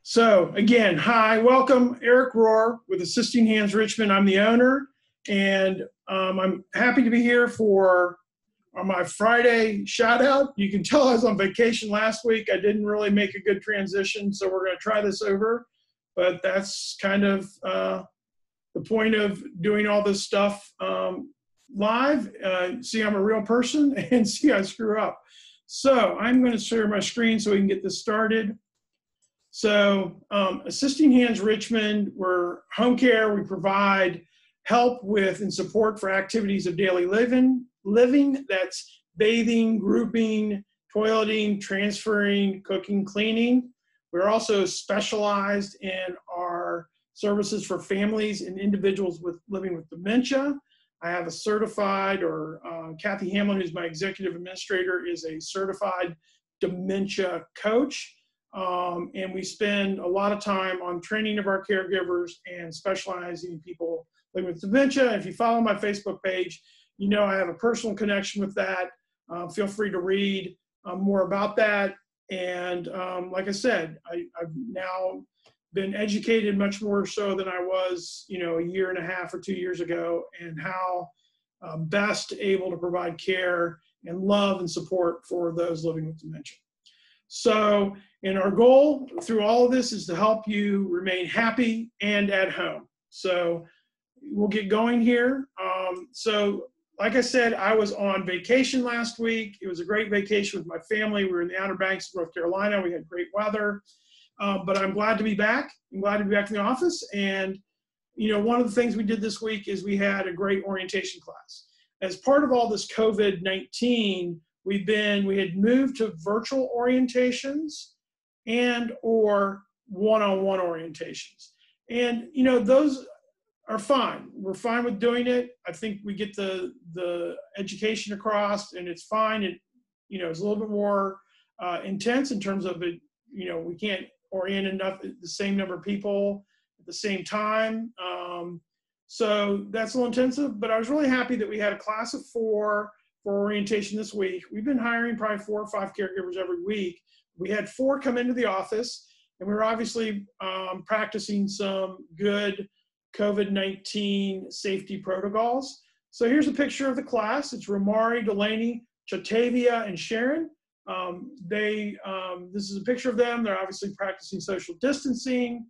So again, hi, welcome, Eric Rohr with Assisting Hands Richmond. I'm the owner, and I'm happy to be here for my Friday shout out. You can tell I was on vacation last week. I didn't really make a good transition, so we're going to try this over. But that's kind of the point of doing all this stuff live. See, I'm a real person, and see, I screw up. So I'm going to share my screen so we can get this started. So Assisting Hands Richmond, we're home care. We provide help with and support for activities of daily living. That's bathing, grouping, toileting, transferring, cooking, cleaning. We're also specialized in our services for families and individuals living with dementia. I have a certified, or Kathy Hamlin, who's my executive administrator, is a certified dementia coach. And we spend a lot of time on training of our caregivers and specializing in people living with dementia. If you follow my Facebook page, you know I have a personal connection with that. Feel free to read more about that. And like I said, I've now been educated much more so than I was, a year and a half or 2 years ago, and how best able to provide care and love and support for those living with dementia. So, and our goal through all of this is to help you remain happy and at home. So we'll get going here. So like I said, I was on vacation last week. It was a great vacation with my family. We were in the Outer Banks of North Carolina. We had great weather, but I'm glad to be back. I'm glad to be back in the office. And, one of the things we did this week is we had a great orientation class. As part of all this COVID-19, we had moved to virtual orientations and or one-on-one orientations. And, those are fine. We're fine with doing it. I think we get the education across, and it's fine. It's a little bit more intense in terms of it. We can't orient the same number of people at the same time. So that's a little intensive, but I was really happy that we had a class of 4 for orientation this week. We've been hiring probably 4 or 5 caregivers every week. We had 4 come into the office, and we were obviously practicing some good COVID-19 safety protocols. So here's a picture of the class. It's Romari, Delaney, Chatavia, and Sharon. This is a picture of them. They're obviously practicing social distancing,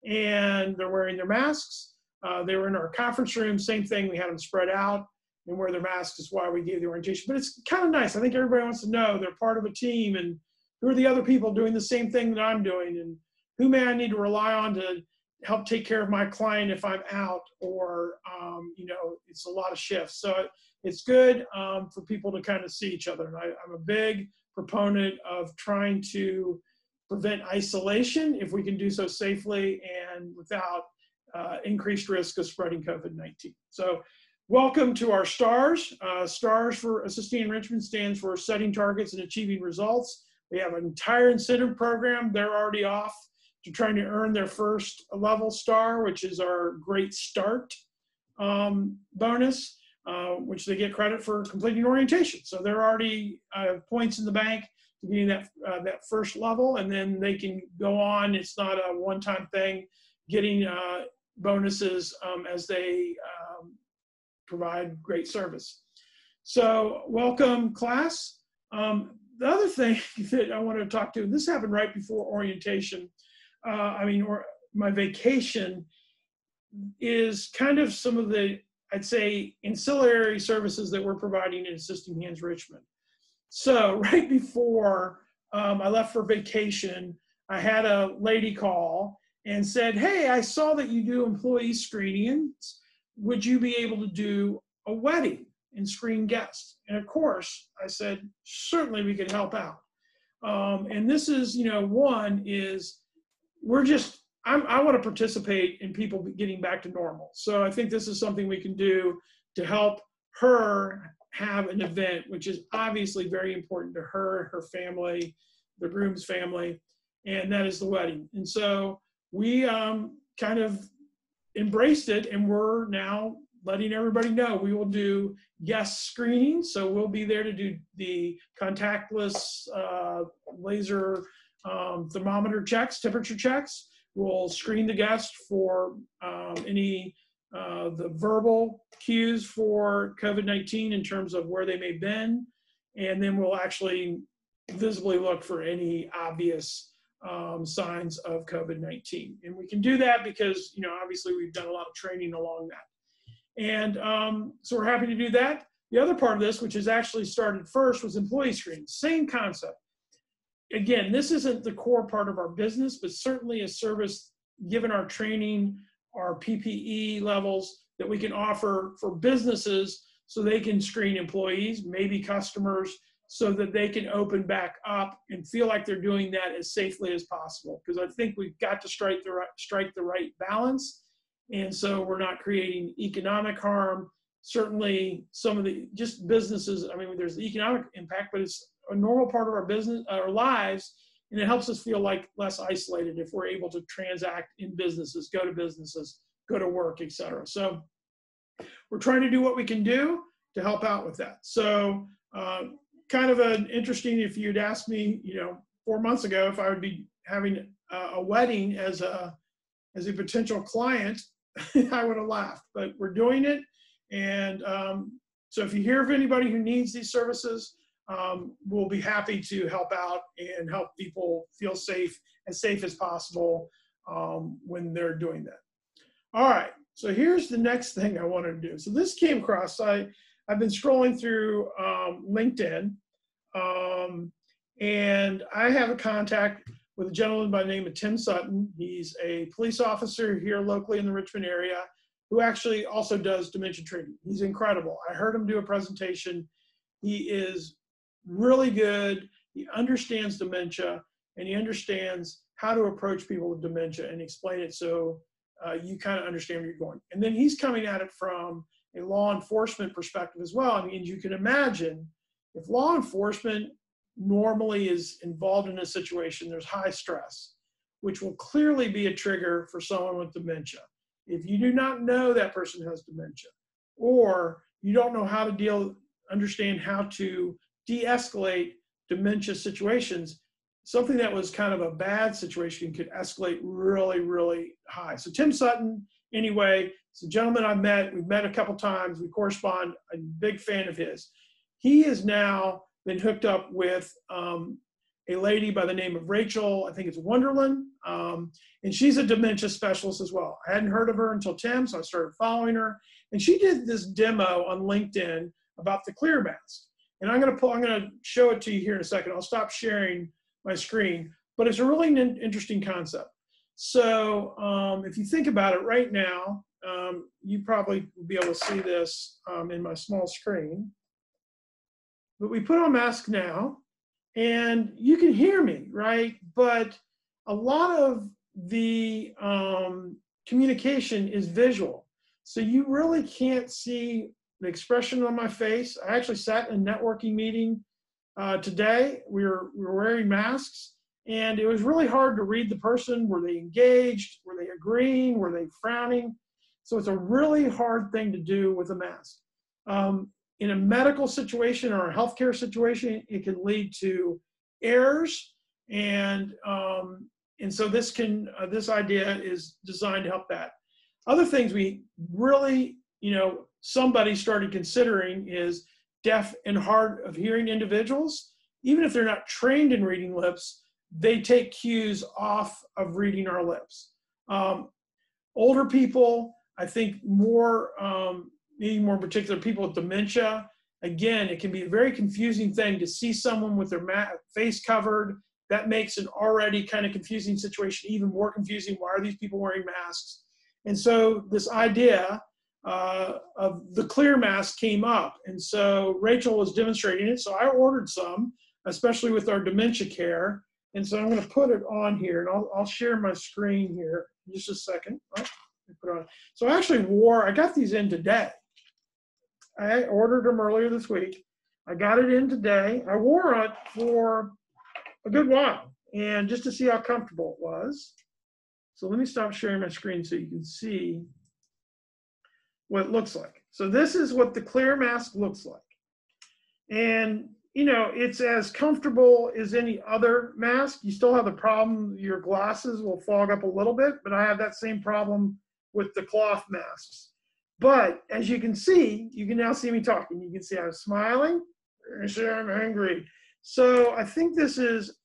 and they're wearing their masks. They were in our conference room, same thing. We had them spread out and wear their masks is why we gave the orientation. But it's kind of nice. I think everybody wants to know they're part of a team, and who are the other people doing the same thing that I'm doing, and who may I need to rely on to help take care of my client if I'm out, or, it's a lot of shifts. So it's good for people to kind of see each other. And I'm a big proponent of trying to prevent isolation if we can do so safely and without increased risk of spreading COVID-19. So welcome to our STARS. STARS for Assisting in Richmond stands for Setting Targets and Achieving Results. We have an entire incentive program. They're already off to trying to earn their first level STAR, which is our Great Start bonus, which they get credit for completing orientation. So they're already points in the bank to getting that first level, and then they can go on. It's not a one-time thing, getting bonuses as they provide great service. So welcome, class. The other thing that I want to talk to, this happened right before orientation, or my vacation, is kind of some of the, I'd say, ancillary services that we're providing in Assisting Hands Richmond. So right before I left for vacation, I had a lady call and said, hey, I saw that you do employee screenings. Would you be able to do a wedding and screen guests? And of course, I said, certainly we could help out. And this is, one is I want to participate in people getting back to normal. So I think this is something we can do to help her have an event, which is obviously very important to her, her family, the groom's family, and that is the wedding. And so we kind of embraced it, and we're now letting everybody know we will do guest screenings. So we'll be there to do the contactless laser thermometer checks, temperature checks. We'll screen the guest for any the verbal cues for COVID-19 in terms of where they may have been. And then we'll actually visibly look for any obvious signs of COVID-19. And we can do that because, obviously we've done a lot of training along that. And so we're happy to do that. The other part of this, which has actually started first, was employee screening. Same concept. Again, this isn't the core part of our business, but certainly a service, given our training, our PPE levels, that we can offer for businesses so they can screen employees, maybe customers, so that they can open back up and feel like they're doing that as safely as possible. Because I think we've got to strike the right balance. And so we're not creating economic harm. Certainly some of the just businesses, there's the economic impact, but it's a normal part of our business, our lives, and it helps us feel like less isolated if we're able to transact in businesses, go to work, et cetera. So we're trying to do what we can do to help out with that. So kind of an interesting, if you'd asked me, 4 months ago, if I would be having a wedding as a potential client, I would have laughed, but we're doing it. And so if you hear of anybody who needs these services, we'll be happy to help out and help people feel safe as possible when they're doing that. All right, so here's the next thing I wanted to do. So this came across, I've been scrolling through LinkedIn, and I have a contact with a gentleman by the name of Tim Sutton. He's a police officer here locally in the Richmond area who actually also does dementia training. He's incredible. I heard him do a presentation. He is really good. He understands dementia, and he understands how to approach people with dementia and explain it so you kind of understand where you're going. And then he's coming at it from a law enforcement perspective as well. You can imagine if law enforcement normally is involved in a situation, there's high stress, which will clearly be a trigger for someone with dementia. If you do not know that person has dementia, or you don't know how to understand how to de-escalate dementia situations, something that was kind of a bad situation could escalate really, really high. So Tim Sutton, anyway, it's a gentleman I've met. We've met a couple times. We correspond. I'm a big fan of his. He has now been hooked up with a lady by the name of Rachel, I think it's Wonderland, and she's a dementia specialist as well. I hadn't heard of her until Tim, so I started following her. And she did this demo on LinkedIn about the clear mask. And I'm gonna show it to you here in a second. I'll stop sharing my screen, but it's a really interesting concept. So if you think about it right now, you probably will be able to see this in my small screen. But we put on a mask now, and you can hear me, right? But a lot of the communication is visual. So you really can't see the expression on my face. I actually sat in a networking meeting today. We were wearing masks, and it was really hard to read the person. Were they engaged? Were they agreeing? Were they frowning? So it's a really hard thing to do with a mask. In a medical situation or a healthcare situation, it can lead to errors, and so this idea is designed to help that. Other things we really, somebody started considering is deaf and hard of hearing individuals. Even if they're not trained in reading lips, they take cues off of reading our lips. Older people, I think maybe more in particular, people with dementia. Again, it can be a very confusing thing to see someone with their face covered. That makes an already kind of confusing situation even more confusing. Why are these people wearing masks? And so this idea of the clear mask came up. And so Rachel was demonstrating it. So I ordered some, especially with our dementia care. And so I'm going to put it on here, and I'll share my screen here in just a second. Oh, put it on. So I got these in today. I ordered them earlier this week. I got it in today. I wore it for a good while, and just to see how comfortable it was. So let me stop sharing my screen so you can see what it looks like. So this is what the clear mask looks like. And you know, it's as comfortable as any other mask. You still have the problem, your glasses will fog up a little bit, but I have that same problem with the cloth masks. But as you can see, you can now see me talking. You can see I'm smiling, you see I'm angry. So I think this is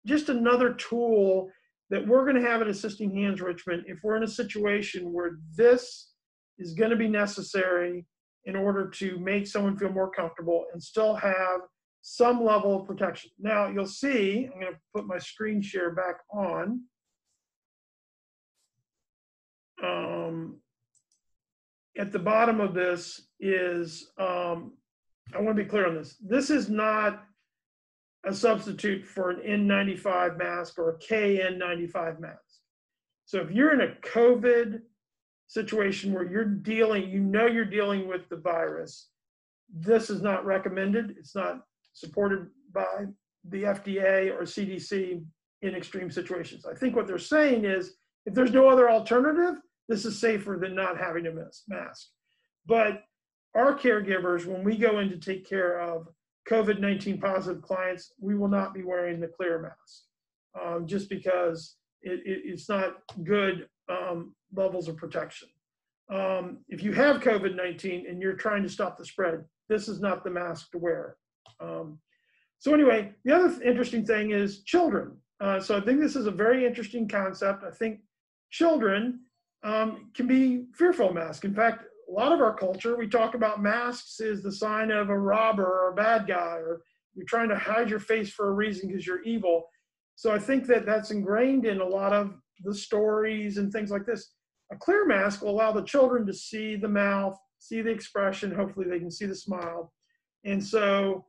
just another tool that we're going to have at Assisting Hands Richmond if we're in a situation where this is going to be necessary in order to make someone feel more comfortable and still have some level of protection. Now you'll see, I'm going to put my screen share back on. At the bottom of this is, I want to be clear on this. This is not a substitute for an N95 mask or a KN95 mask. So if you're in a COVID situation where you're dealing, you know you're dealing with the virus, this is not recommended. It's not supported by the FDA or CDC in extreme situations. I think what they're saying is if there's no other alternative, this is safer than not having a mask. But our caregivers, when we go in to take care of COVID-19 positive clients, we will not be wearing the clear mask just because it's not good levels of protection. If you have COVID-19 and you're trying to stop the spread, this is not the mask to wear. So anyway, the other interesting thing is children. So I think this is a very interesting concept. I think children can be fearful of masks. In fact, a lot of our culture, we talk about masks as the sign of a robber or a bad guy, or you're trying to hide your face for a reason because you're evil. So I think that that's ingrained in a lot of the stories and things like this. A clear mask will allow the children to see the mouth, see the expression, hopefully they can see the smile. And so,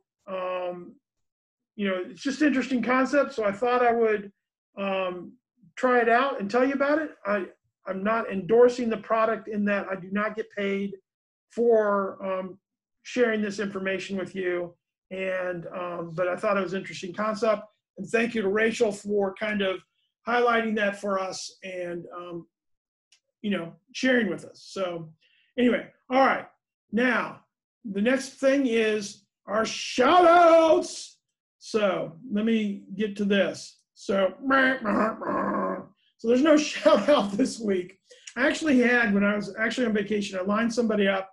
you know, it's just an interesting concept. So I thought I would try it out and tell you about it. I'm not endorsing the product in that I do not get paid for sharing this information with you. And, but I thought it was an interesting concept. And thank you to Rachel for kind of highlighting that for us and, you know, sharing with us. So anyway, all right. Now, the next thing is our shout outs. So let me get to this. So there's no shout out this week. I actually had, when I was actually on vacation, I lined somebody up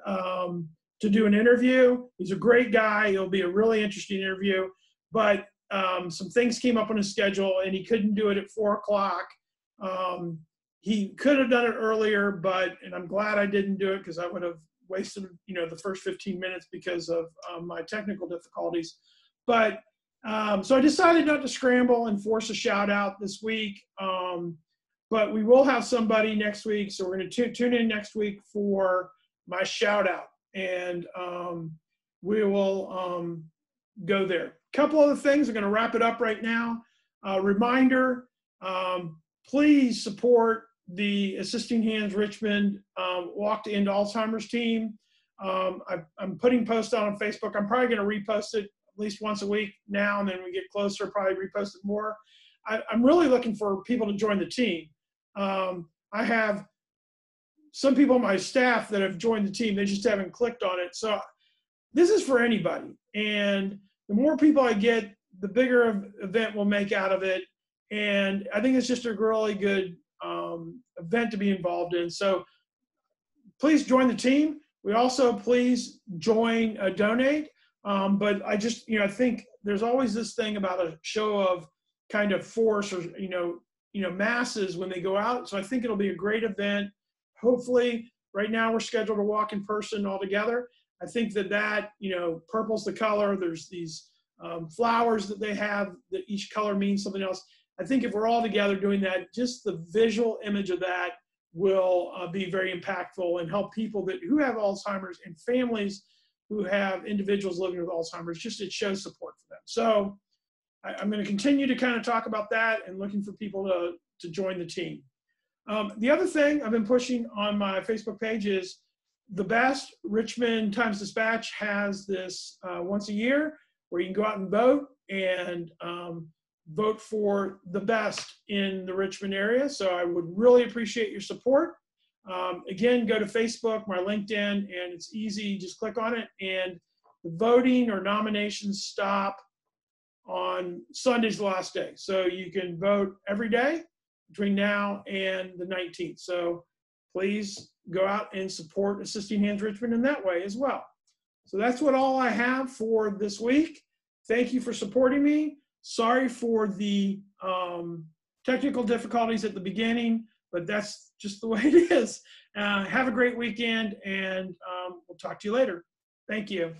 to do an interview. He's a great guy. It'll be a really interesting interview, but some things came up on his schedule and he couldn't do it at 4 o'clock. He could have done it earlier, and I'm glad I didn't do it because I would have wasted, you know, the first 15 minutes because of my technical difficulties. But so I decided not to scramble and force a shout out this week. But we will have somebody next week. So we're going to tune in next week for my shout out, and we will go there. A couple other things. I'm going to wrap it up right now. Reminder, please support the Assisting Hands Richmond Walk to End Alzheimer's team. I'm putting posts out on Facebook. I'm probably going to repost it at least once a week now, and then we get closer, probably repost it more. I'm really looking for people to join the team. I have some people on my staff that have joined the team. They just haven't clicked on it. So this is for anybody. And the more people I get, the bigger event we'll make out of it. And I think it's just a really good event to be involved in. So please join the team. We also please join donate. But I just, you know, I think there's always this thing about a show of kind of force or, you know, masses when they go out. So I think it'll be a great event. Hopefully, right now we're scheduled to walk in person all together. I think that, you know, purple's the color. There's these flowers that they have that each color means something else. I think if we're all together doing that, just the visual image of that will be very impactful and help people who have Alzheimer's and families who have individuals living with Alzheimer's. Just it shows support for them. So I'm going to continue to kind of talk about that and looking for people to join the team. The other thing I've been pushing on my Facebook page is the best. Richmond Times-Dispatch has this once a year where you can go out and vote and vote for the best in the Richmond area. So I would really appreciate your support. Again, go to Facebook, my LinkedIn, and it's easy. Just click on it. And the voting or nominations stop on Sunday's the last day. So you can vote every day between now and the 19th. So please go out and support Assisting Hands Richmond in that way as well. So that's all I have for this week. Thank you for supporting me. Sorry for the technical difficulties at the beginning, but that's just the way it is. Have a great weekend, and we'll talk to you later. Thank you.